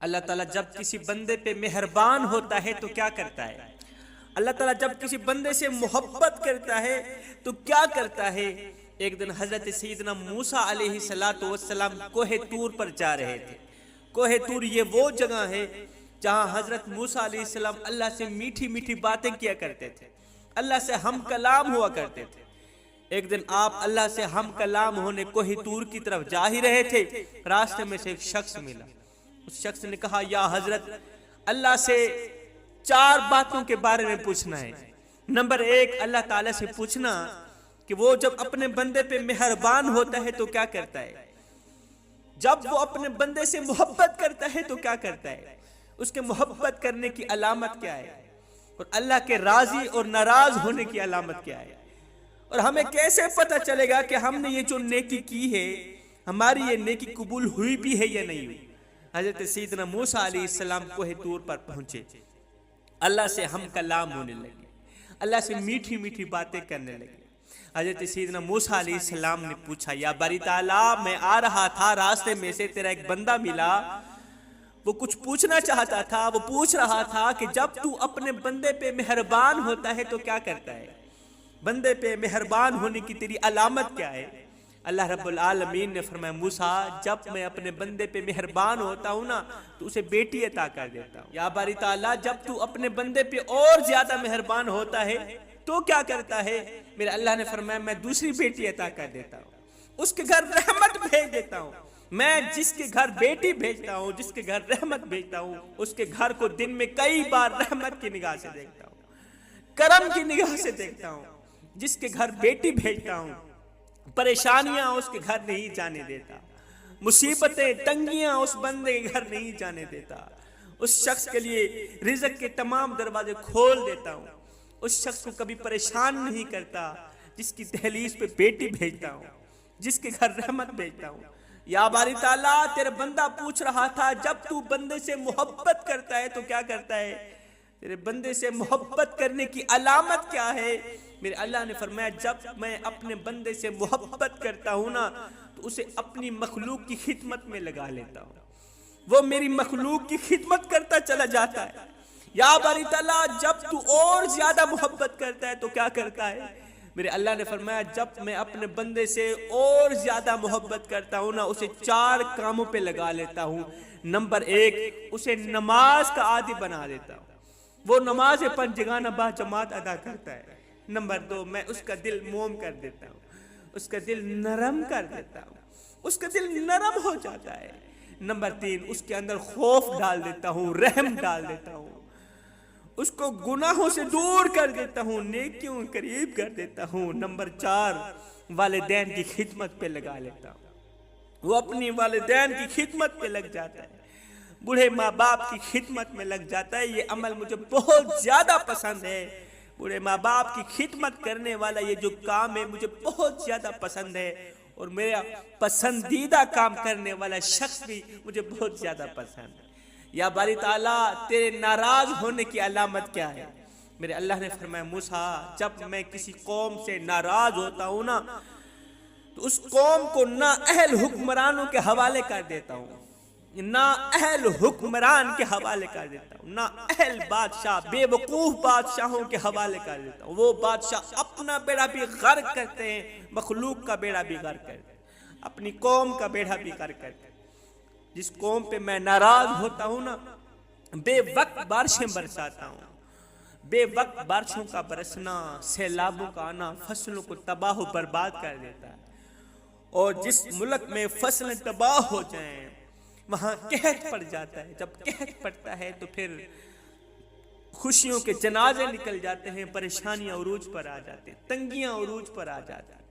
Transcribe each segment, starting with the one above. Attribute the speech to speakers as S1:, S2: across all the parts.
S1: اللہ تعالیٰ جب کسی بندے پہ مہربان ہوتا ہے تو کیا کرتا ہے؟ اللہ تعالیٰ جب کسی بندے سے محبت کرتا ہے تو کیا کرتا ہے؟ ایک دن حضرت سیدنا موسیٰ علیہ السلام کوہ طور پر جا رہے تھے۔ کوہ طور یہ وہ جگہ ہے جہاں حضرت موسیٰ علیہ السلام اللہ سے میٹھی میٹھی باتیں کیا کرتے تھے، اللہ سے ہم کلام ہوا کرتے تھے۔ ایک دن آپ اللہ سے ہم کلام ہونے کوہ طور کی طرف جا ہی رہے تھے، راستے میں سے ایک شخص ملا۔ اس شخص نے کہا، یا حضرت، اللہ سے 4 باتوں کے بارے میں پوچھنا ہے۔ نمبر 1، اللہ تعالیٰ سے پوچھنا کہ وہ جب اپنے بندے پہ مہربان ہوتا ہے تو کیا کرتا ہے، جب وہ اپنے بندے سے محبت کرتا ہے تو کیا کرتا ہے، اس کے محبت کرنے کی علامت کیا ہے، اور اللہ کے راضی اور ناراض ہونے کی علامت کیا ہے، اور ہمیں کیسے پتہ چلے گا کہ ہم نے یہ جو نیکی کی ہے ہماری یہ نیکی قبول ہوئی بھی ہے یا نہیں ہوئی۔ حضرت سیدنا موسیٰ علیہ السلام کوہ طور پر پہنچے، اللہ سے ہم کلام ہونے لگے، اللہ سے میٹھی میٹھی باتیں کرنے لگے۔ حضرت سیدنا موسیٰ علیہ السلام نے پوچھا، یا باری تعالیٰ، میں آ رہا تھا، راستے میں سے تیرا ایک بندہ ملا، وہ کچھ پوچھنا چاہتا تھا، وہ پوچھ رہا تھا کہ جب تو اپنے بندے پہ مہربان ہوتا ہے تو کیا کرتا ہے، بندے پہ مہربان ہونے کی تیری علامت کیا ہے؟ اللہ رب العالمین نے فرمایا، موسیٰ، جب میں اپنے بندے پہ مہربان ہوتا ہوں نا تو اسے بیٹی عطا کر دیتا ہوں۔ یا باری تعالیٰ، جب تو اپنے بندے پہ اور زیادہ مہربان ہوتا ہے تو کیا کرتا ہے؟ میرے اللہ نے فرمایا، میں دوسری بیٹی عطا کر دیتا ہوں، اس کے گھر رحمت بھیج دیتا ہوں۔ میں جس کے گھر بیٹی بھیجتا ہوں، جس کے گھر رحمت بھیجتا ہوں، اس کے گھر کو دن میں کئی بار رحمت کی نگاہ سے دیکھتا ہوں، کرم کی نگاہ سے دیکھتا ہوں۔ جس کے گھر بیٹی بھیجتا ہوں، پریشانیاں اس کے گھر نہیں جانے دیتا، مصیبتیں تنگیاں اس بندے کے گھر نہیں جانے دیتا، اس شخص کے لیے رزق کے تمام دروازے کھول دیتا ہوں، اس شخص کو کبھی پریشان نہیں کرتا، جس کی دہلیز پہ بیٹی بھیجتا ہوں، جس کے گھر رحمت بھیجتا ہوں۔ یا باری تعالیٰ، تیرا بندہ پوچھ رہا تھا، جب تو بندے سے محبت کرتا ہے تو کیا کرتا ہے، تیرے بندے سے محبت کرنے کی علامت کیا ہے؟ میرے اللہ نے فرمایا، جب میں اپنے بندے سے محبت کرتا ہوں نا تو اسے اپنی مخلوق کی خدمت میں لگا لیتا ہوں، وہ میری مخلوق کی خدمت کرتا چلا جاتا ہے۔ یا باری تعالیٰ، جب تو اور زیادہ محبت کرتا ہے تو کیا کرتا ہے؟ میرے اللہ نے فرمایا، جب میں اپنے بندے سے اور زیادہ محبت کرتا ہوں نا اسے 4 کاموں پہ لگا لیتا ہوں۔ نمبر 1، اسے نماز کا عادی بنا دیتا ہوں، وہ نماز پنجگانہ با جماعت ادا کرتا ہے۔ نمبر 2، میں اس کا دل موم کر دیتا ہوں، اس کا دل نرم کر دیتا ہوں، اس کا دل نرم ہو جاتا ہے۔ نمبر 3، اس کے اندر خوف ڈال دیتا ہوں، رحم ڈال دیتا ہوں، اس کو گناہوں سے دور کر دیتا ہوں، نیکیوں قریب کر دیتا ہوں۔ نمبر 4، والدین کی خدمت پہ لگا لیتا ہوں، وہ اپنی والدین کی خدمت پہ لگ جاتا ہے، بوڑھے ماں باپ کی خدمت میں لگ جاتا ہے۔ یہ عمل مجھے بہت زیادہ پسند ہے، بوڑھے ماں باپ کی خدمت کرنے والا یہ جو کام ہے مجھے بہت زیادہ پسند ہے، اور میرا پسندیدہ کام کرنے والا شخص بھی مجھے بہت زیادہ پسند ہے۔ یا باری تعالیٰ، تیرے ناراض ہونے کی علامت کیا ہے؟ میرے اللہ نے فرمایا، موسیٰ، جب میں کسی قوم سے ناراض ہوتا ہوں نا تو اس قوم کو نااہل حکمرانوں کے حوالے کر دیتا ہوں، نااہل حکمران کے حوالے کر دیتا ہوں، نااہل بادشاہ، بے وقوف بادشاہوں کے حوالے کر دیتا ہوں۔ وہ بادشاہ اپنا بیڑا بھی غرق کرتے ہیں، مخلوق کا بیڑا بھی غرق کرتے ہیں، اپنی قوم کا بیڑا بھی غرق کرتے ہیں۔ جس قوم پہ میں ناراض ہوتا ہوں نا، بے وقت بارشیں برساتا ہوں، بے وقت بارشوں کا برسنا، سیلابوں کا آنا فصلوں کو تباہ و برباد کر دیتا ہے، اور جس ملک میں فصلیں تباہ ہو جائیں وہاں قحط پڑ جاتا ہے۔ جب قحط پڑتا ہے تو پھر خوشیوں کے جنازے نکل جاتے ہیں، پریشانیاں عروج پر آ جاتے ہیں، تنگیاں عروج پر آ جاتی ہیں۔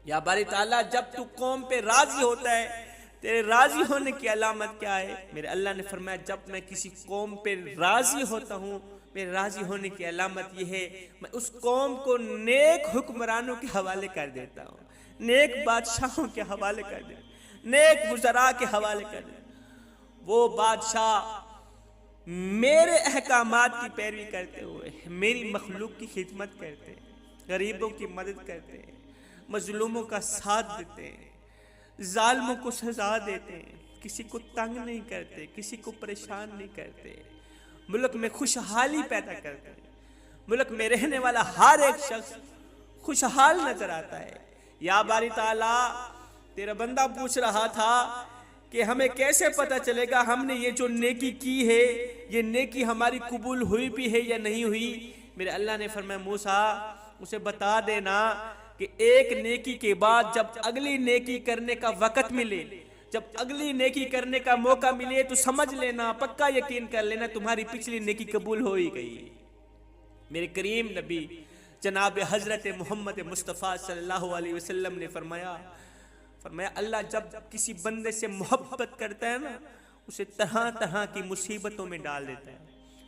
S1: یا باری تعالیٰ، جب تو قوم پہ راضی ہوتا ہے تیرے راضی ہونے کی علامت کیا ہے؟ میرے اللہ نے فرمایا، جب میں کسی قوم پہ راضی ہوتا ہوں میرے راضی ہونے کی علامت یہ ہے میں اس قوم کو نیک حکمرانوں کے حوالے کر دیتا ہوں، نیک بادشاہوں کے حوالے کر دیتا ہوں، نیک وزراء کے حوالے کر دیتا ہوں۔ وہ بادشاہ میرے احکامات کی پیروی کرتے ہوئے میری مخلوق کی خدمت کرتے ہیں، غریبوں کی مدد کرتے ہیں، مظلوموں کا ساتھ دیتے ہیں، ظالموں کو سزا دیتے ہیں، کسی کو تنگ نہیں کرتے، کسی کو پریشان نہیں کرتے، ملک میں خوشحالی پیدا کرتے ہیں، ملک میں رہنے والا ہر ایک شخص خوشحال نظر آتا ہے۔ یا باری تعالیٰ، تیرا بندہ پوچھ رہا تھا کہ ہمیں کیسے پتہ چلے گا ہم نے یہ جو نیکی کی ہے یہ نیکی ہماری قبول ہوئی بھی ہے یا نہیں ہوئی؟ میرے اللہ نے فرمایا موسیٰ اسے بتا دینا کہ ایک نیکی کے بعد جب اگلی نیکی کرنے کا وقت ملے، جب اگلی نیکی کرنے کا موقع ملے تو سمجھ لینا، پکا یقین کر لینا تمہاری پچھلی نیکی قبول ہو ہی گئی۔ میرے کریم نبی جناب حضرت محمد مصطفیٰ صلی اللہ علیہ وسلم نے فرمایا اللہ جب کسی بندے سے محبت کرتا ہے نا، اسے طرح طرح کی مصیبتوں میں ڈال دیتا ہے،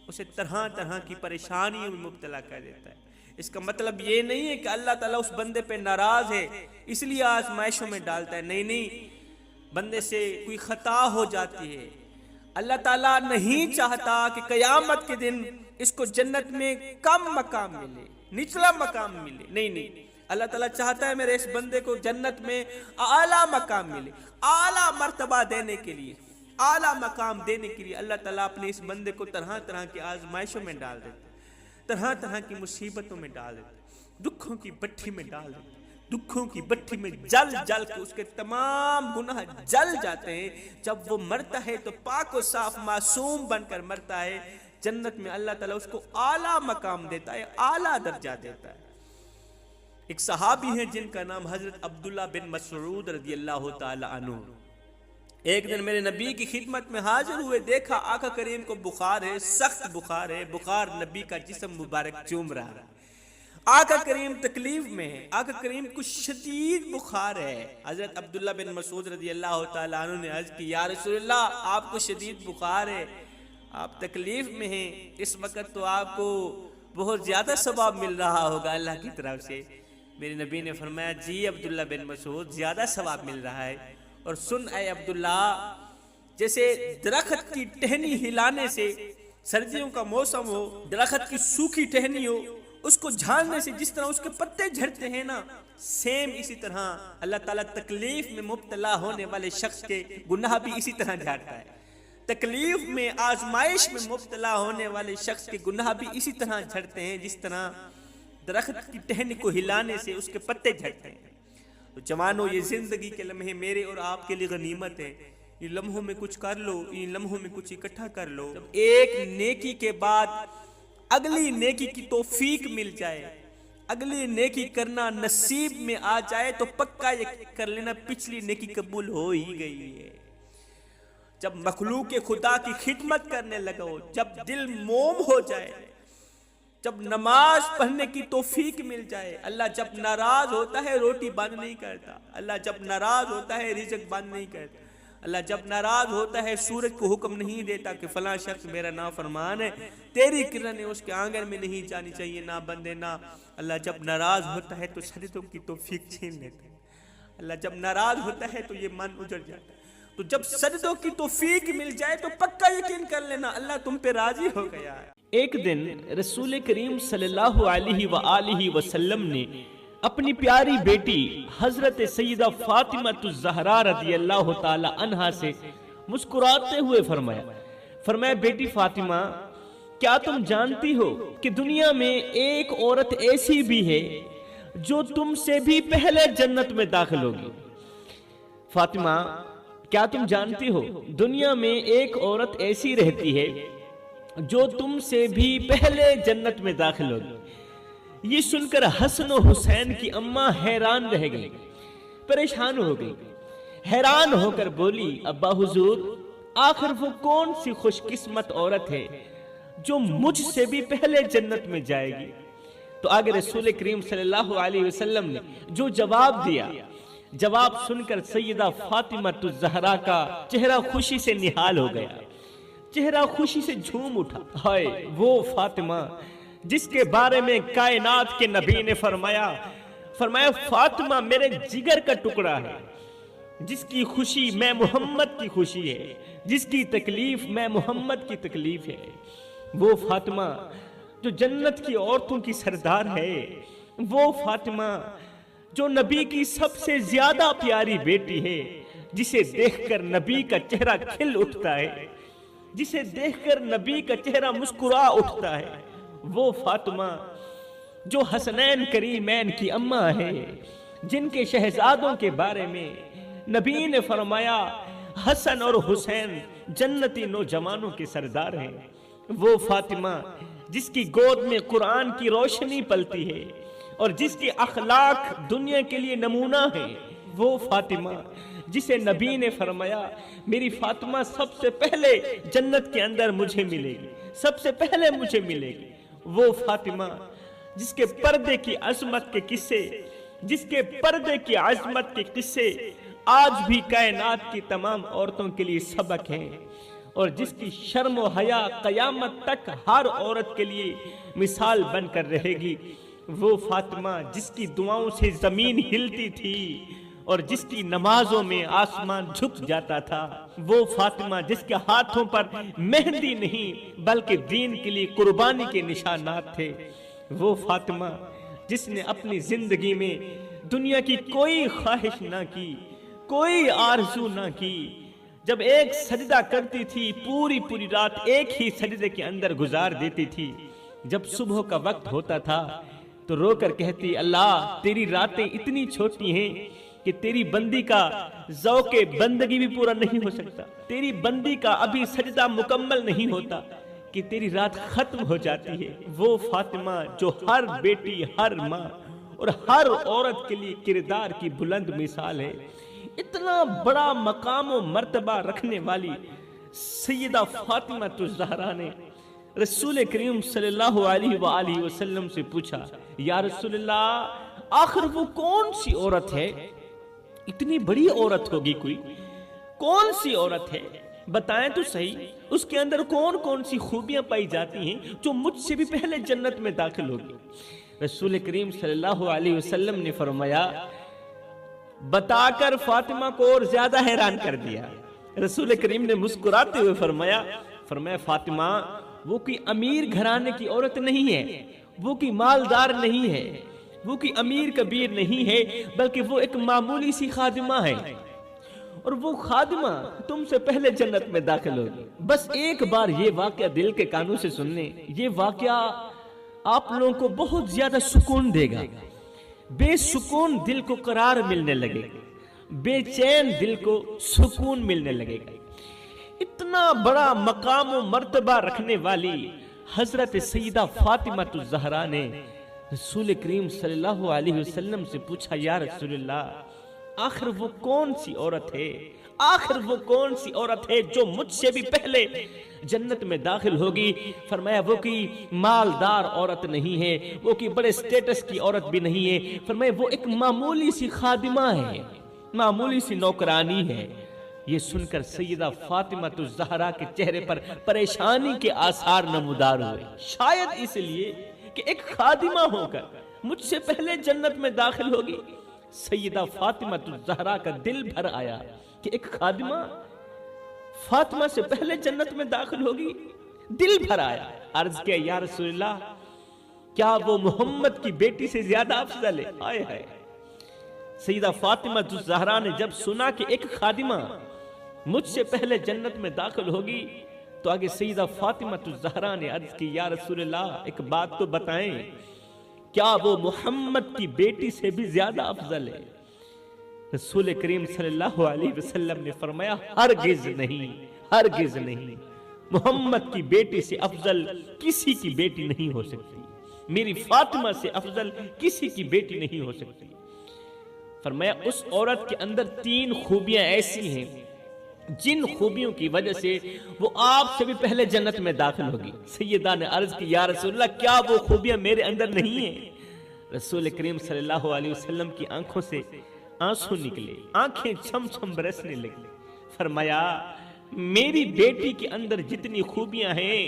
S1: اسے طرح طرح کی پریشانیوں میں مبتلا کر دیتا ہے۔ اس کا مطلب یہ نہیں ہے کہ اللہ تعالیٰ اس بندے پہ ناراض ہے اس لیے آزمائشوں میں ڈالتا ہے، نہیں، بندے سے کوئی خطا ہو جاتی ہے، اللہ تعالیٰ نہیں چاہتا کہ قیامت کے دن اس کو جنت میں کم مقام ملے، نچلا مقام ملے، نہیں، اللہ تعالیٰ چاہتا ہے میرے اس بندے کو جنت میں اعلیٰ مقام ملے، اعلیٰ مرتبہ دینے کے لیے، اعلیٰ مقام دینے کے لیے اللہ تعالیٰ اپنے اس بندے کو طرح طرح کی آزمائشوں میں ڈال دیتا ہے، طرح طرح کی مصیبتوں میں ڈال دیتا ہے، دکھوں کی بٹھی میں ڈال دیتا ہے، دکھوں کی بٹھی میں جل جل کے اس کے تمام گناہ جل جاتے ہیں۔ جب وہ مرتا ہے تو پاک و صاف معصوم بن کر مرتا ہے، جنت میں اللہ تعالیٰ اس کو اعلیٰ مقام دیتا ہے، اعلیٰ درجہ دیتا ہے۔ ایک صحابی ہیں جن کا نام حضرت عبداللہ بن مسعود رضی اللہ تعالی عنہ، ایک دن میرے نبی کی خدمت میں حاضر ہوئے، دیکھا آقا کریم کو بخار ہے، سخت بخار ہے، بخار نبی کا جسم مبارک چوم رہا ہے، آقا کریم تکلیف میں ہے، آقا کریم کو شدید بخار ہے۔ حضرت عبداللہ بن مسعود رضی اللہ تعالی عنہ نے عرض کی یا رسول اللہ آپ کو شدید بخار ہے، آپ تکلیف میں ہیں، اس وقت تو آپ کو بہت زیادہ ثواب مل رہا ہوگا اللہ کی طرف سے۔ میرے نبی نے فرمایا جی عبداللہ بن مسعود زیادہ ثواب مل رہا ہے، اور سن اے عبداللہ، جیسے درخت کی ٹہنی ہلانے سے، سردیوں کا موسم ہو، درخت کی سوکھی ٹہنی ہو، اس کو جھاڑنے سے جس طرح اس کے پتے جھڑتے ہیں نا، سیم اسی طرح اللہ تعالیٰ تکلیف میں مبتلا ہونے والے شخص کے گناہ بھی اسی طرح جھاڑتا ہے، تکلیف میں آزمائش میں مبتلا ہونے والے شخص کے گناہ بھی اسی طرح جھڑتے ہیں جس طرح درخت کی ٹہنی کو ہلانے سے اس کے پتے جھڑتے ہیں۔ تو جوانوں، یہ زندگی کے لمحے میرے اور آپ کے لیے غنیمت ہے، ان لمحوں میں کچھ کر لو، ان لمحوں میں کچھ اکٹھا کر لو، جب ایک نیکی کے بعد اگلی نیکی کی توفیق مل جائے، اگلی نیکی کرنا نصیب میں آ جائے تو پکا یہ کر لینا پچھلی نیکی قبول ہو ہی گئی ہے۔ جب مخلوق خدا کی خدمت کرنے لگو، جب دل موم ہو جائے، جب نماز پڑھنے کی توفیق مل جائے، اللہ جب ناراض ہوتا ہے روٹی بند نہیں کرتا، اللہ جب ناراض ہوتا ہے رزق بند نہیں کرتا، اللہ جب ناراض ہوتا ہے سورج کو حکم نہیں دیتا کہ فلاں شخص میرا نافرمان ہے، تیری کرنیں اس کے آنگن میں نہیں جانی چاہیے، نہ بندے نہ۔ اللہ جب ناراض ہوتا ہے تو سجدوں کی توفیق چھین لیتا ہے، اللہ جب ناراض ہوتا ہے تو یہ من اجڑ جاتا ہے۔ تو جب سجدوں کی توفیق مل جائے تو پکا یقین کر لینا اللہ تم پہ راضی ہو گیا ہے۔
S2: ایک دن رسول کریم صلی اللہ علیہ وآلہ وسلم نے اپنی پیاری بیٹی حضرت سیدہ فاطمہ الزہرا رضی اللہ تعالی عنہا سے مسکراتے ہوئے فرمایا بیٹی فاطمہ، کیا تم جانتی ہو کہ دنیا میں ایک عورت ایسی بھی ہے جو تم سے بھی پہلے جنت میں داخل ہوگی؟ فاطمہ، کیا تم جانتی ہو دنیا میں ایک عورت ایسی رہتی ہے جو تم سے بھی پہلے جنت میں داخل ہوگی؟ یہ سن کر حسن و حسین کی اماں حیران رہ گئی، پریشان ہو گئی، حیران ہو کر بولی ابا حضور، آخر وہ کون سی خوش قسمت عورت ہے جو مجھ سے بھی پہلے جنت میں جائے گی؟ تو آگے رسول کریم صلی اللہ علیہ وسلم نے جو جواب دیا، جواب سن کر سیدہ فاطمہ الزہرا کا چہرہ خوشی سے نہال ہو گیا، چہرہ خوشی سے جھوم اٹھا۔ ہائے وہ فاطمہ جس کے بارے میں کائنات کے نبی نے فرمایا فاطمہ میرے جگر کا ٹکڑا ہے، جس کی خوشی میں محمد کی خوشی ہے، جس کی تکلیف میں محمد کی تکلیف ہے۔ وہ فاطمہ جو جنت کی عورتوں کی سردار ہے، وہ فاطمہ جو نبی کی سب سے زیادہ پیاری بیٹی ہے، جسے دیکھ کر نبی کا چہرہ کھل اٹھتا ہے، جسے دیکھ کر نبی کا چہرہ مسکرا اٹھتا ہے، وہ فاطمہ جو حسنین کریمین کی اماں ہے، جن کے شہزادوں کے بارے میں نبی نے فرمایا حسن اور حسین جنتی نوجوانوں کے سردار ہیں، وہ فاطمہ جس کی گود میں قرآن کی روشنی پلتی ہے اور جس کے اخلاق دنیا کے لیے نمونہ ہے، وہ فاطمہ جسے نبی نے فرمایا میری فاطمہ سب سے پہلے جنت کے اندر مجھے ملے گی، سب سے پہلے مجھے ملے گی، وہ فاطمہ جس کے پردے کی عظمت کے قصے، جس کے پردے کی عظمت کے قصے آج بھی کائنات کی تمام عورتوں کے لیے سبق ہیں، اور جس کی شرم و حیا قیامت تک ہر عورت کے لیے مثال بن کر رہے گی، وہ فاطمہ جس کی دعاؤں سے زمین ہلتی تھی اور جس کی نمازوں میں آسمان جھک جاتا تھا، وہ فاطمہ جس کے ہاتھوں پر مہندی نہیں بلکہ دین کے لیے قربانی کے نشانات تھے، وہ فاطمہ جس نے اپنی زندگی میں دنیا کی کوئی خواہش نہ کی، کوئی آرزو نہ کی، جب ایک سجدہ کرتی تھی پوری رات ایک ہی سجدے کے اندر گزار دیتی تھی، جب صبح کا وقت ہوتا تھا تو رو کر کہتی اللہ تیری راتیں اتنی چھوٹی ہیں کہ تیری بندی کا ذوق بندگی بھی پورا نہیں ہو سکتا، تیری بندی کا ابھی سجدہ مکمل نہیں ہوتا کہ تیری رات ختم ہو جاتی ہے، وہ فاطمہ جو ہر بیٹی، ہر ماں اور ہر عورت کے لیے کردار کی بلند مثال ہے، اتنا بڑا مقام و مرتبہ رکھنے والی سیدہ فاطمہ الزہرا نے رسول کریم صلی اللہ علیہ وآلہ وسلم سے پوچھا یا رسول اللہ آخر وہ کون سی عورت ہے، اتنی بڑی عورت ہوگی کوئی، کون سی عورت ہے بتائیں تو صحیح، اس کے اندر کون سی خوبیاں پائی جاتی ہیں جو مجھ سے بھی پہلے جنت میں داخل ہوگی؟ رسول کریم صلی اللہ علیہ وسلم نے فرمایا، بتا کر فاطمہ کو اور زیادہ حیران کر دیا۔ رسول کریم نے مسکراتے ہوئے فرمایا فاطمہ وہ کوئی امیر گھرانے کی عورت نہیں ہے، وہ کوئی مالدار نہیں ہے، وہ کوئی امیر کبیر نہیں ہے، بلکہ وہ ایک معمولی سی خادمہ ہے، اور وہ خادمہ تم سے پہلے جنت میں داخل ہوگی۔ بس ایک بار یہ واقعہ دل کے کانوں سے سن لیں، یہ واقعہ آپ لوگوں کو بہت زیادہ سکون دے گا، بے سکون دل کو قرار ملنے لگے گا، بے چین دل کو سکون ملنے لگے گا۔ اتنا بڑا مقام و مرتبہ رکھنے والی حضرت سیدہ فاطمہ الزہرا نے رسول کریم صلی اللہ علیہ وسلم سے پوچھا یا رسول اللہ آخر وہ کون سی عورت ہے، آخر وہ کون سی عورت ہے جو مجھ سے بھی پہلے جنت میں داخل ہوگی؟ فرمایا وہ کوئی مالدار عورت نہیں ہے، وہ کوئی بڑے سٹیٹس کی عورت بھی نہیں ہے، فرمایا وہ ایک معمولی سی خادمہ ہے، معمولی سی نوکرانی ہے۔ یہ سن کر سیدہ فاطمہ الزہرا کے چہرے پر پریشانی کے آثار نمودار ہوئے، شاید اس لیے کہ ایک خادمہ ہو کر مجھ سے پہلے جنت میں داخل ہوگی۔ سیدہ فاطمہ الزہرا کا دل بھر آیا کہ ایک خادمہ فاطمہ سے پہلے جنت میں داخل ہوگی، دل بھر آیا۔ عرض کیا یا رسول اللہ کیا وہ محمد کی بیٹی سے زیادہ افضل ہے؟ آئے ہے سیدہ فاطمہ الزہرا نے جب سنا کہ ایک خادمہ مجھ سے پہلے جنت میں داخل ہوگی تو آگے سیدہ فاطمہ الزہرا نے عرض کی یا رسول اللہ ایک بات تو بتائیں، کیا وہ محمد کی بیٹی سے بھی زیادہ افضل ہے؟ رسول کریم صلی اللہ علیہ وسلم نے فرمایا ہرگز نہیں، ہرگز نہیں، محمد کی بیٹی سے افضل کسی کی بیٹی نہیں ہو سکتی، میری فاطمہ سے افضل کسی کی بیٹی نہیں ہو سکتی۔ فرمایا اس عورت کے اندر 3 خوبیاں ایسی ہیں جن خوبیوں کی وجہ سے وہ آپ سے بھی پہلے جنت میں داخل ہوگی۔ سیدہ نے عرض کی یا رسول اللہ کیا وہ خوبیاں میرے اندر نہیں ہیں؟ رسول کریم صلی اللہ علیہ وسلم کی آنکھوں سے آنسو نکلے، آنکھیں چھم چھم برسنے لگی۔ فرمایا میری بیٹی کے اندر جتنی خوبیاں ہیں،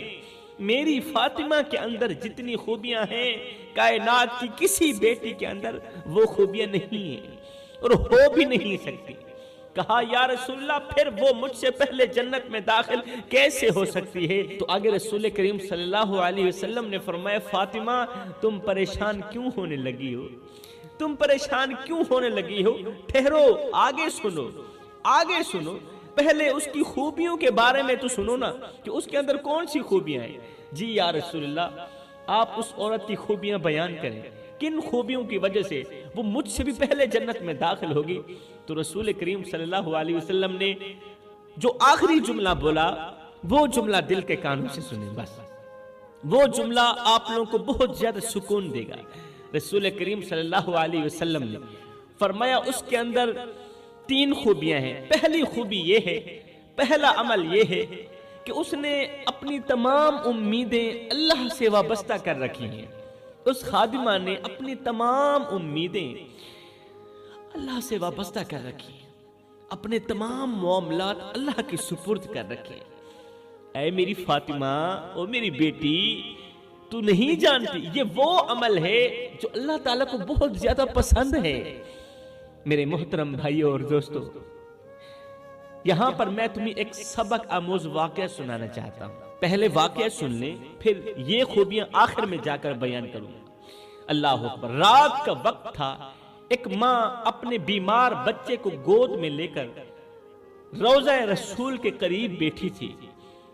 S2: میری فاطمہ کے اندر جتنی خوبیاں ہیں، کائنات کی کسی بیٹی کے اندر وہ خوبیاں نہیں ہیں اور ہو بھی نہیں سکتی۔ کہا یا رسول اللہ پھر وہ مجھ سے پہلے جنت میں داخل کیسے ہو سکتی ہے؟ تو آگے رسول کریم صلی اللہ علیہ وسلم نے فرمایا فاطمہ تم پریشان کیوں ہونے لگی ہو؟ تم پریشان کیوں ہونے لگی ہو؟ ٹھہرو، آگے سنو۔ آگے سنو، پہلے اس کی خوبیوں کے بارے میں تو سنو نا کہ اس کے اندر کون سی خوبیاں ہیں۔ جی یا رسول اللہ، آپ اس عورت کی خوبیاں بیان کریں، کن خوبیوں کی وجہ سے وہ مجھ سے بھی پہلے جنت میں داخل ہوگی۔ تو رسول کریم صلی اللہ علیہ وسلم نے جو آخری جملہ بولا، وہ جملہ دل کے کانوں سے سنیں، بس وہ جملہ آپ لوگوں کو بہت زیادہ سکون دے گا۔ رسول کریم صلی اللہ علیہ وسلم نے فرمایا اس کے اندر 3 خوبیاں ہیں۔ پہلی خوبی یہ ہے، پہلا عمل یہ ہے کہ اس نے اپنی تمام امیدیں اللہ سے وابستہ کر رکھی ہیں۔ اس خادمہ نے اپنی تمام امیدیں اللہ سے وابستہ کر رکھی ہیں، اپنے تمام معاملات اللہ کے سپرد کر رکھے۔ اے میری فاطمہ، او میری بیٹی، تو نہیں جانتی یہ وہ عمل ہے جو اللہ تعالیٰ کو بہت زیادہ پسند ہے۔ میرے محترم بھائیوں اور دوستو، یہاں پر میں تمہیں ایک سبق آموز واقعہ سنانا چاہتا ہوں۔ پہلے واقعہ سن لیں، پھر یہ خوبیاں آخر میں جا کر بیان کروں گا۔ اللہ اکبر۔ رات کا وقت تھا، ایک ماں اپنے بیمار بچے کو گود میں لے کر روضہ رسول کے قریب بیٹھی تھی۔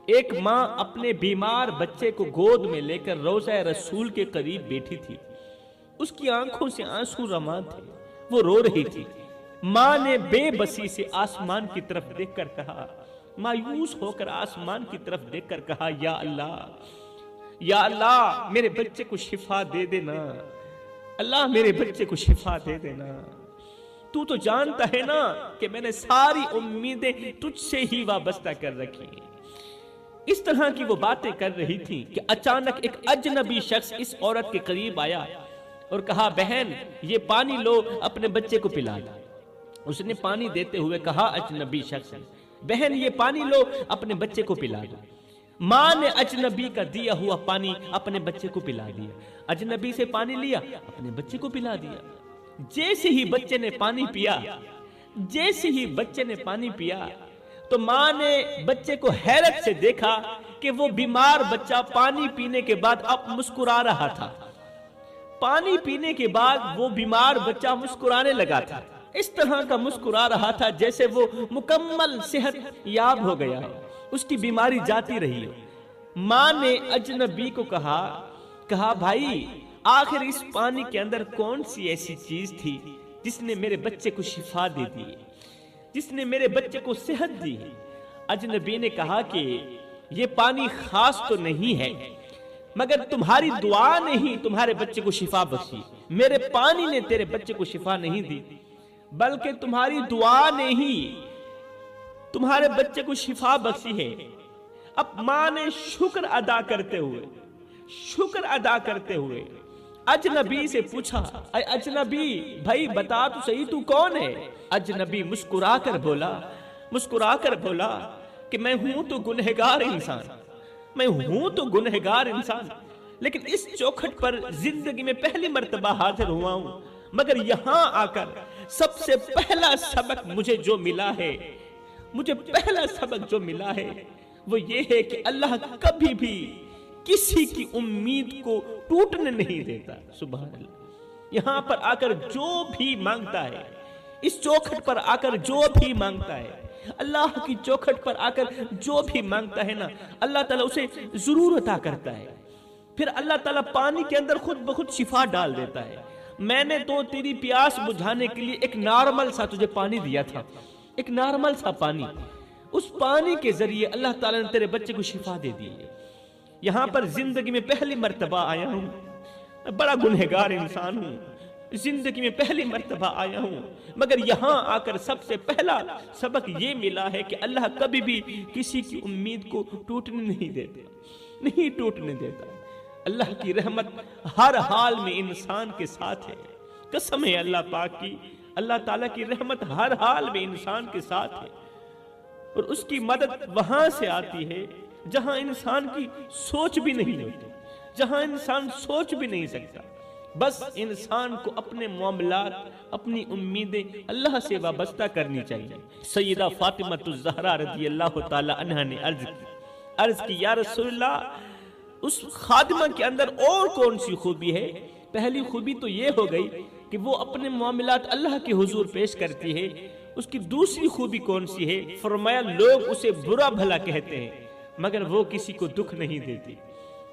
S2: ایک ماں اپنے بیمار بچے کو گود میں لے کر روضہ رسول کے قریب بیٹھی تھی۔ اس کی آنکھوں سے آنسو رواں تھے، وہ رو رہی تھی۔ ماں نے بے بسی سے آسمان کی طرف دیکھ کر کہا، مایوس ہو کر آسمان کی طرف دیکھ کر کہا، یا اللہ، یا اللہ میرے بچے کو شفا دے دینا، اللہ میرے بچے کو شفا دے دینا۔ تو جانتا ہے نا کہ میں نے ساری امیدیں تجھ سے ہی وابستہ کر رکھی ہیں۔ اس طرح کی وہ باتیں کر رہی تھی کہ اچانک ایک اجنبی شخص اس عورت کے قریب آیا اور کہا، بہن یہ پانی لو، اپنے بچے کو پلا دو۔ اس نے پانی دیتے ہوئے کہا اجنبی شخص، بہن یہ پانی لو، اپنے بچے کو پلا دو۔ ماں نے اجنبی کا دیا ہوا پانی اپنے بچے کو پلا دیا، اجنبی سے پانی لیا، اپنے بچے کو پلا دیا۔ جیسے ہی بچے نے پانی پیا، جیسے ہی بچے نے پانی پیا تو ماں نے بچے کو حیرت سے دیکھا کہ وہ بیمار بچہ پانی پینے کے بعد اب مسکرا رہا تھا۔ پانی پینے کے بعد وہ بیمار بچہ مسکرانے لگا تھا، اس طرح کا مسکرا رہا تھا جیسے وہ مکمل صحت یاب ہو گیا ہو، اس کی بیماری جاتی رہی ہو۔ ماں نے اجنبی کو کہا بھائی آخر اس پانی کے اندر کون سی ایسی چیز تھی جس نے میرے بچے کو شفا دے دی، جس نے میرے بچے کو صحت دی؟ اجنبی نے کہا کہ یہ پانی خاص تو نہیں ہے، مگر تمہاری دعا نے ہی تمہارے بچے کو شفا بخشی۔ میرے پانی نے تیرے بچے کو شفا نہیں دی، بلکہ تمہاری دعا نے ہی تمہارے بچے کو شفا بخشی ہے۔ اب ماں نے شکر ادا کرتے ہوئے اجنبی سے پوچھا، اے اجنبی بھائی بتا تو صحیح تو کون ہے؟ اجنبی مسکرا کر بولا کہ میں ہوں تو گنہگار انسان، لیکن اس چوکھٹ پر زندگی میں پہلی مرتبہ حاضر ہوا ہوں، مگر یہاں آ کر سب سے پہلا سبق مجھے جو ملا ہے وہ یہ ہے کہ اللہ کبھی بھی کسی کی امید کو ٹوٹنے نہیں دیتا۔ سبحان اللہ۔ یہاں پر آ کر جو بھی مانگتا ہے، اس چوکھٹ پر آ کر جو بھی مانگتا ہے، اللہ کی چوکھٹ پر آ کر جو بھی مانگتا ہے نا، اللہ تعالیٰ اسے ضرور عطا کرتا ہے۔ پھر اللہ تعالیٰ پانی کے اندر خود بخود شفا ڈال دیتا ہے۔ میں نے تو تیری پیاس بجھانے کے لیے ایک نارمل سا تجھے پانی دیا تھا، ایک نارمل سا پانی، اس پانی کے ذریعے اللہ تعالیٰ نے تیرے بچے کو شفا دے دی ہے۔ یہاں پر زندگی میں پہلی مرتبہ آیا ہوں، میں بڑا گنہگار انسان ہوں، زندگی میں پہلی مرتبہ آیا ہوں، مگر یہاں آ کر سب سے پہلا سبق یہ ملا ہے کہ اللہ کبھی بھی کسی کی امید کو ٹوٹنے نہیں دیتا۔ اللہ کی رحمت ہر حال میں انسان کے ساتھ ہے، قسم ہے اللہ پاک کی، اللہ تعالیٰ کی رحمت ہر حال میں انسان کے ساتھ ہے، اور اس کی مدد وہاں سے آتی ہے جہاں انسان کی سوچ بھی نہیں ہوتی، جہاں انسان سوچ بھی نہیں سکتا۔ بس انسان کو اپنے معاملات، اپنی امیدیں اللہ سے وابستہ کرنی چاہیے۔ سیدہ فاطمہ الزہرا رضی اللہ تعالی عنہ نے عرض کی، یا رسول اللہ، اس خادمہ کے اندر اور کون سی خوبی ہے؟ پہلی خوبی تو یہ ہو گئی کہ وہ اپنے معاملات اللہ کے حضور پیش کرتی ہے، اس کی دوسری خوبی کون سی ہے؟ فرمایا لوگ اسے برا بھلا کہتے ہیں مگر وہ کسی کو دکھ نہیں دیتی،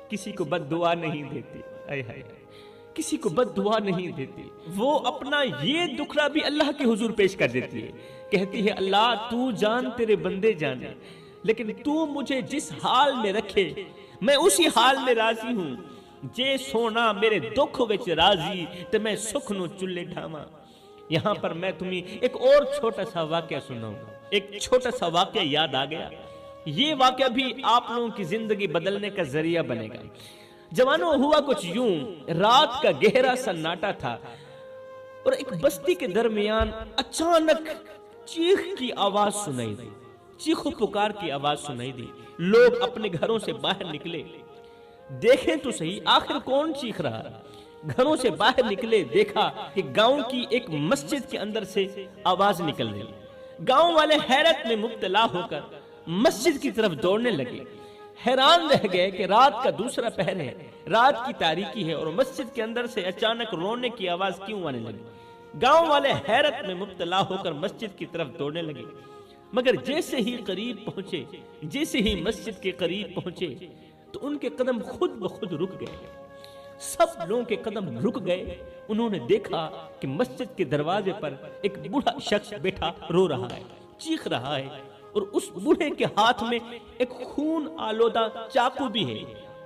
S2: کسی کو بد دعا نہیں دیتی، اے ہائے کسی کو بد دعا نہیں دیتی، وہ اپنا یہ دکھڑا بھی اللہ کے حضور پیش کر دیتی ہے، کہتی ہے اللہ تو جان تیرے بندے جانے، لیکن تو مجھے جس حال میں رکھے میں اسی حال میں راضی ہوں، جے سونا میرے دکھ وچ راضی تے میں سکھ نو چلے ڈھاواں۔ یہاں پر میں تمہیں ایک اور چھوٹا سا واقعہ سناؤں گا، ایک چھوٹا سا واقعہ یاد آ گیا، یہ واقعہ بھی آپ لوگوں کی زندگی بدلنے کا ذریعہ بنے گا۔ جوانوں ہوا کچھ یوں، رات کا گہرا سناٹا تھا اور ایک بستی کے درمیان اچانک چیخ کی آواز سنائی دی، چیخ و پکار کی آواز سنائی دی۔ لوگ اپنے گھروں سے باہر نکلے، دیکھیں تو صحیح آخر کون چیخ رہا ہے۔ گھروں سے باہر نکلے، دیکھا کہ گاؤں کی ایک مسجد کے اندر سے آواز نکل رہی۔ گاؤں والے حیرت میں مبتلا ہو کر مسجد کی طرف دوڑنے لگے، حیران رہ گئے کہ رات کا دوسرا پہر ہے، رات کی تاریکی ہے اور مسجد کے اندر سے اچانک رونے کی آواز کیوں آنے لگی۔ گاؤں والے حیرت میں مبتلا ہو کر مسجد کی طرف دوڑنے لگے، مگر جیسے ہی قریب پہنچے، جیسے ہی مسجد کے قریب پہنچے تو ان کے قدم خود بخود رک گئے۔ سب لوگوں کے قدم رک گئے، انہوں نے دیکھا کہ مسجد کے دروازے پر ایک بوڑھا شخص بیٹھا رو رہا ہے، چیخ رہا ہے، اور اس بوڑھے کے ہاتھ میں ایک خون آلودہ چاقو بھی ہے۔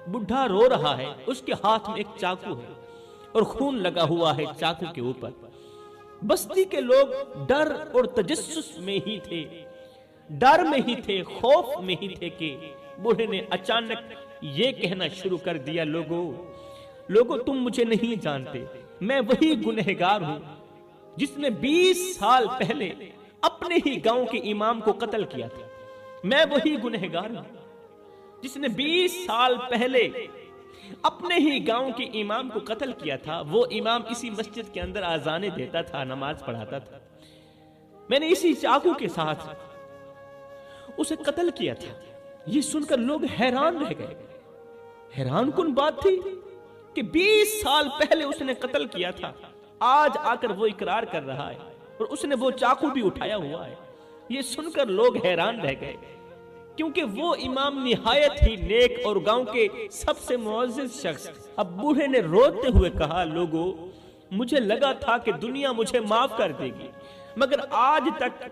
S2: بوڑھا رو رہا ہے، اس کے ہاتھ میں ایک چاقو ہے اور خون لگا ہوا ہے چاقو کے اوپر۔ بستی کے لوگ ڈر اور تجسس میں ہی تھے، ڈر میں ہی تھے، خوف میں ہی تھے کہ بوڑھے نے اچانک یہ کہنا شروع کر دیا، لوگو تم مجھے نہیں جانتے، میں وہی گنہگار ہوں جس نے 20 سال پہلے اپنے ہی گاؤں کے امام کو قتل کیا تھا۔ میں وہی گنہگار ہوں جس نے 20 سال پہلے اپنے ہی گاؤں کے امام کو قتل کیا تھا۔ وہ امام اسی مسجد کے اندر اذانیں دیتا تھا، نماز پڑھاتا تھا۔ میں نے اسی چاقو کے ساتھ اسے قتل کیا تھا۔ یہ سن کر لوگ حیران رہ گئے۔ حیران کن بات تھی کہ 20 سال پہلے اس نے قتل کیا تھا، آج آ کر وہ اقرار کر رہا ہے اور اس نے وہ چاقو بھی اٹھایا ہوا ہے۔ یہ سن کر لوگ حیران رہ گئے، کیونکہ وہ امام نہایت ہی نیک اور گاؤں کے سب سے معزز شخص۔ اب بوڑھے نے روتے ہوئے کہا، لوگو مجھے لگا تھا کہ دنیا مجھے معاف کر دے گی، مگر آج تک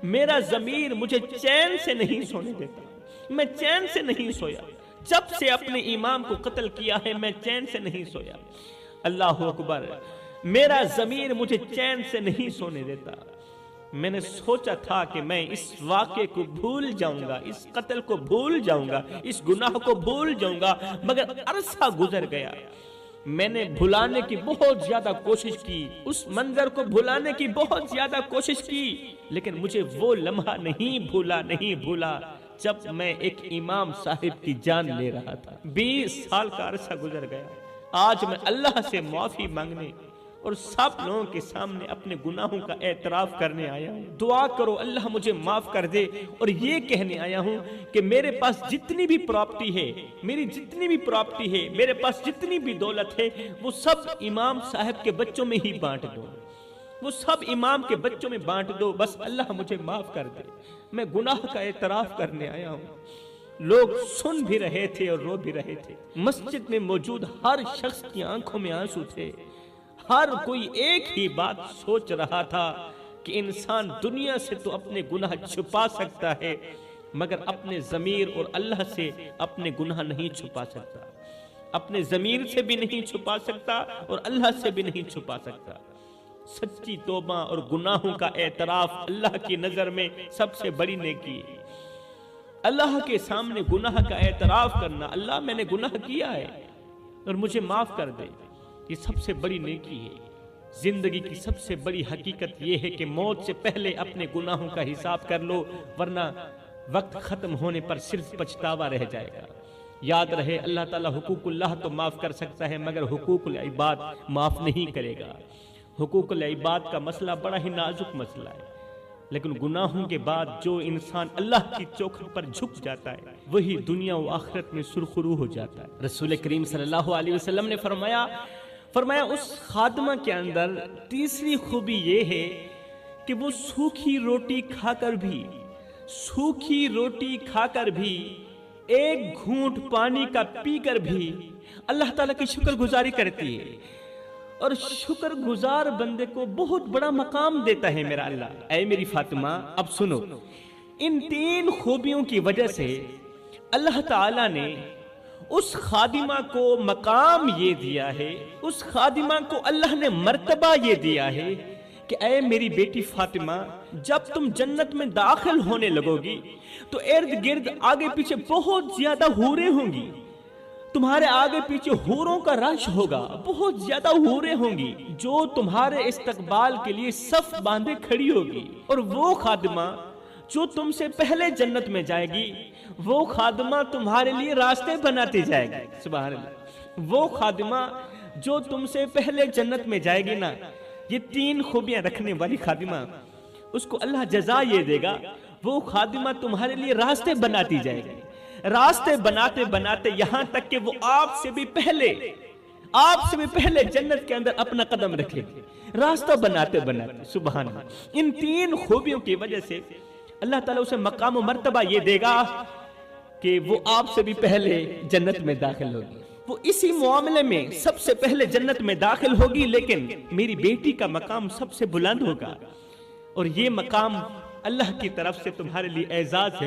S2: میرا ضمیر مجھے چین سے نہیں سونے دیتا، میں چین سے نہیں سویا، جب سے اپنے امام کو قتل کیا ہے میں چین سے نہیں سویا۔ اللہ اکبر، میرا ضمیر مجھے چین سے نہیں سونے دیتا۔ میں نے سوچا تھا کہ میں اس واقعے کو بھول جاؤں گا، اس قتل کو بھول جاؤں گا، اس گناہ کو بھول جاؤں گا، مگر عرصہ گزر گیا۔ میں نے بھلانے کی بہت زیادہ کوشش کی، اس منظر کو بھلانے کی بہت زیادہ کوشش کی، لیکن مجھے وہ لمحہ نہیں بھولا جب میں ایک امام صاحب کی جان لے رہا تھا۔ 20 سال کا عرصہ گزر گیا، آج میں اللہ سے معافی مانگنے اور سب لوگوں کے سامنے اپنے گناہوں کا اعتراف کرنے آیا ہوں۔ دعا کرو اللہ مجھے معاف کر دے، اور یہ کہنے آیا ہوں کہ میرے پاس جتنی بھی پراپرٹی ہے، میرے پاس جتنی بھی دولت ہے، وہ سب امام صاحب کے بچوں میں ہی بانٹ دو، وہ سب امام کے بچوں میں بانٹ دو، بس اللہ مجھے معاف کر دے، میں گناہ کا اعتراف کرنے آیا ہوں۔ لوگ سن بھی رہے تھے اور رو بھی رہے تھے۔ مسجد میں موجود ہر شخص کی آنکھوں میں آنسو تھے، ہر کوئی ایک ہی بات سوچ رہا تھا کہ انسان دنیا سے تو اپنے گناہ چھپا سکتا ہے، مگر اپنے ضمیر اور اللہ سے اپنے گناہ نہیں چھپا سکتا، اپنے ضمیر سے بھی نہیں چھپا سکتا اور اللہ سے بھی نہیں چھپا سکتا۔ سچی توبہ اور گناہوں کا اعتراف اللہ کی نظر میں سب سے بڑی نیکی ہے۔ اللہ کے سامنے گناہ کا اعتراف کرنا، اللہ میں نے گناہ کیا ہے اور مجھے معاف کر دے، یہ سب سے بڑی نیکی ہے۔ زندگی کی سب سے بڑی حقیقت یہ ہے کہ موت سے پہلے اپنے گناہوں کا حساب کر لو، ورنہ وقت ختم ہونے پر صرف پچھتاوا رہ جائے گا۔ یاد رہے اللہ تعالیٰ حقوق اللہ تو معاف کر سکتا ہے، مگر حقوق العباد معاف نہیں کرے گا۔ حقوق العباد کا مسئلہ بڑا ہی نازک مسئلہ ہے، لیکن گناہوں کے بعد جو انسان اللہ کی چوکھٹ پر جھک جاتا ہے وہی دنیا و آخرت میں سرخرو ہو جاتا ہے۔ رسول کریم صلی اللہ علیہ وسلم نے فرمایا اس خادمہ کے اندر تیسری خوبی یہ ہے کہ وہ سوکھی روٹی کھا کر بھی ایک گھونٹ پانی کا پی کر بھی اللہ تعالیٰ کی شکر گزاری کرتی ہے، اور شکر گزار بندے کو بہت بڑا مقام دیتا ہے میرا اللہ۔ اے میری فاطمہ اب سنو، ان 3 خوبیوں کی وجہ سے اللہ تعالیٰ نے اس خادمہ کو مقام یہ دیا ہے، اس خادمہ کو اللہ نے مرتبہ یہ دیا ہے کہ اے میری بیٹی فاطمہ، جب تم جنت میں داخل ہونے لگو گی تو ارد گرد آگے پیچھے بہت زیادہ حوریں ہوں گی، تمہارے آگے پیچھے حوروں کا رش ہوگا، بہت زیادہ حوریں ہوں گی جو تمہارے استقبال کے لیے صف باندھے کھڑی ہوگی، اور وہ خادمہ جو تم سے پہلے جنت میں جائے گی، وہ خادمہ تمہارے لیے راستے بناتی جائے گی۔ سبحان اللہ، وہ خادمہ جو تم سے پہلے جنت میں جائے گی نا، یہ 3 خوبیاں رکھنے والی خادمہ، اس کو اللہ جزا یہ دے گا، وہ خادمہ تمہارے لیے راستے بناتی جائے گی، راستے بناتے بناتے یہاں تک کہ وہ آپ سے بھی پہلے جنت کے اندر اپنا قدم رکھے گی، راستہ بناتے بناتے۔ سبحان اللہ، ان 3 خوبیوں کی وجہ سے اللہ تعالیٰ اسے مقام و مرتبہ یہ دے گا کہ وہ آپ سے بھی پہلے جنت میں داخل ہوگی، وہ اسی معاملے میں سب سے پہلے جنت میں داخل ہوگی، لیکن میری بیٹی کا مقام سب سے بلند ہوگا، اور یہ مقام اللہ کی طرف سے تمہارے لیے اعزاز ہے۔